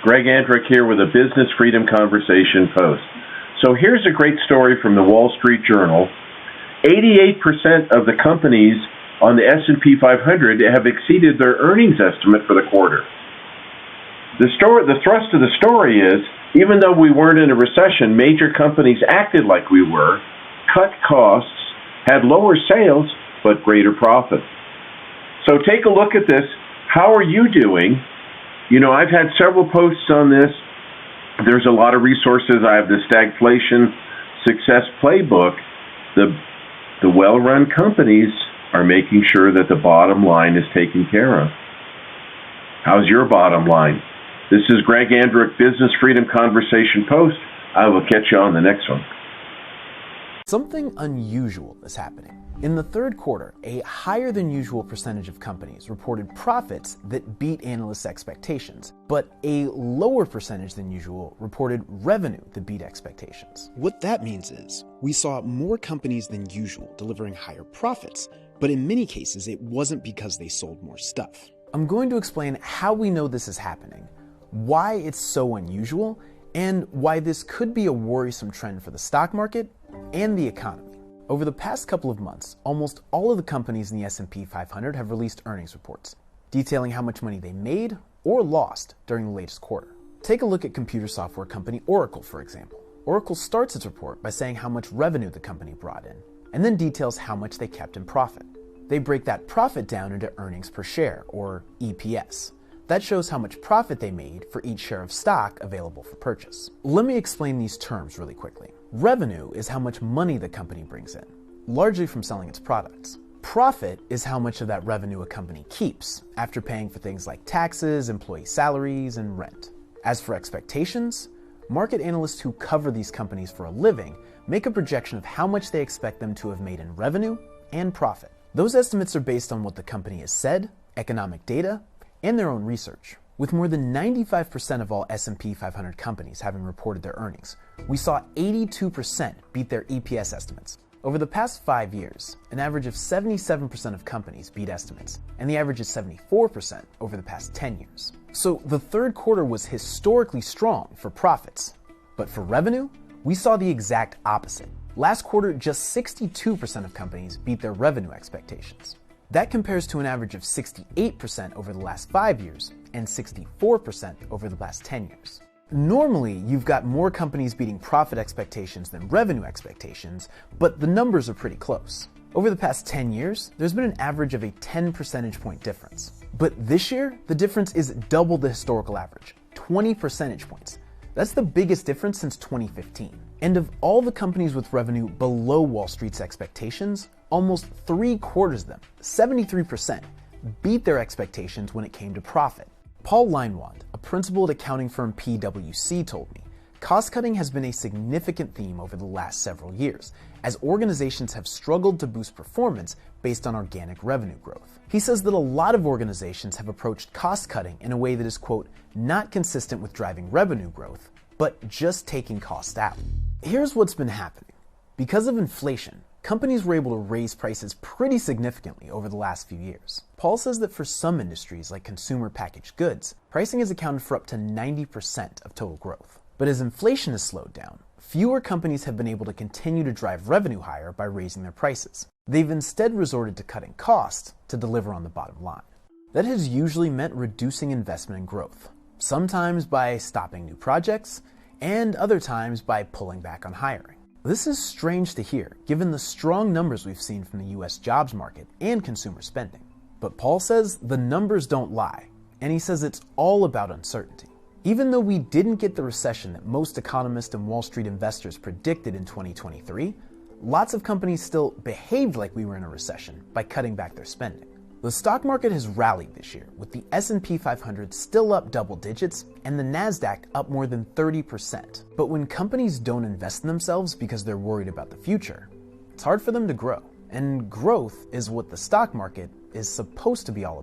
Greg Andrick here with a Business Freedom Conversation post. So here's a great story from the Wall Street Journal. 88% of the companies on the S&P 500 have exceeded their earnings estimate for the quarter. The thrust of the story is, even though we weren't in a recession, major companies acted like we were, cut costs, had lower sales, but greater profit. So take a look at this. How are you doing? You know, I've had several posts on this. There's a lot of resources. I have the Stagflation Success Playbook. The well-run companies are making sure that the bottom line is taken care of. How's your bottom line? This is Greg Andrick, Business Freedom Conversation Post. I will catch you on the next one. Something unusual is happening. In the third quarter, a higher than usual percentage of companies reported profits that beat analysts' expectations, but a lower percentage than usual reported revenue that beat expectations. What that means is we saw more companies than usual delivering higher profits, but in many cases it wasn't because they sold more stuff. I'm going to explain how we know this is happening, why it's so unusual, and why this could be a worrisome trend for the stock market and the economy. Over the past couple of months, almost all of the companies in the S&P 500 have released earnings reports, detailing how much money they made or lost during the latest quarter. Take a look at computer software company Oracle, for example. Oracle starts its report by saying how much revenue the company brought in, and then details how much they kept in profit. They break that profit down into earnings per share, or EPS. That shows how much profit they made for each share of stock available for purchase. Let me explain these terms really quickly. Revenue is how much money the company brings in, largely from selling its products. Profit is how much of that revenue a company keeps after paying for things like taxes, employee salaries, and rent. As for expectations, market analysts who cover these companies for a living make a projection of how much they expect them to have made in revenue and profit. Those estimates are based on what the company has said, economic data, and their own research. With more than 95% of all S&P 500 companies having reported their earnings, we saw 82% beat their EPS estimates. Over the past 5 years, an average of 77% of companies beat estimates, and the average is 74% over the past 10 years. So the third quarter was historically strong for profits. But for revenue, we saw the exact opposite. Last quarter, just 62% of companies beat their revenue expectations. That compares to an average of 68% over the last 5 years and 64% over the last 10 years. Normally, you've got more companies beating profit expectations than revenue expectations, but the numbers are pretty close. Over the past 10 years, there's been an average of a 10 percentage point difference. But this year, the difference is double the historical average, 20 percentage points. That's the biggest difference since 2015. And of all the companies with revenue below Wall Street's expectations, almost 3/4 of them, 73%, beat their expectations when it came to profit. Paul Leinwand, a principal at accounting firm PwC, told me, cost-cutting has been a significant theme over the last several years, as organizations have struggled to boost performance based on organic revenue growth. He says that a lot of organizations have approached cost-cutting in a way that is, quote, not consistent with driving revenue growth, but just taking costs out. Here's what's been happening. Because of inflation, companies were able to raise prices pretty significantly over the last few years. Paul says that for some industries, like consumer packaged goods, pricing has accounted for up to 90% of total growth. But as inflation has slowed down, fewer companies have been able to continue to drive revenue higher by raising their prices. They've instead resorted to cutting costs to deliver on the bottom line. That has usually meant reducing investment and growth, sometimes by stopping new projects, and other times by pulling back on hiring. This is strange to hear, given the strong numbers we've seen from the US jobs market and consumer spending. But Paul says the numbers don't lie, and he says it's all about uncertainty. Even though we didn't get the recession that most economists and Wall Street investors predicted in 2023, lots of companies still behaved like we were in a recession by cutting back their spending. The stock market has rallied this year, with the S&P 500 still up double digits and the NASDAQ up more than 30%. But when companies don't invest in themselves because they're worried about the future, it's hard for them to grow. And growth is what the stock market is supposed to be all about.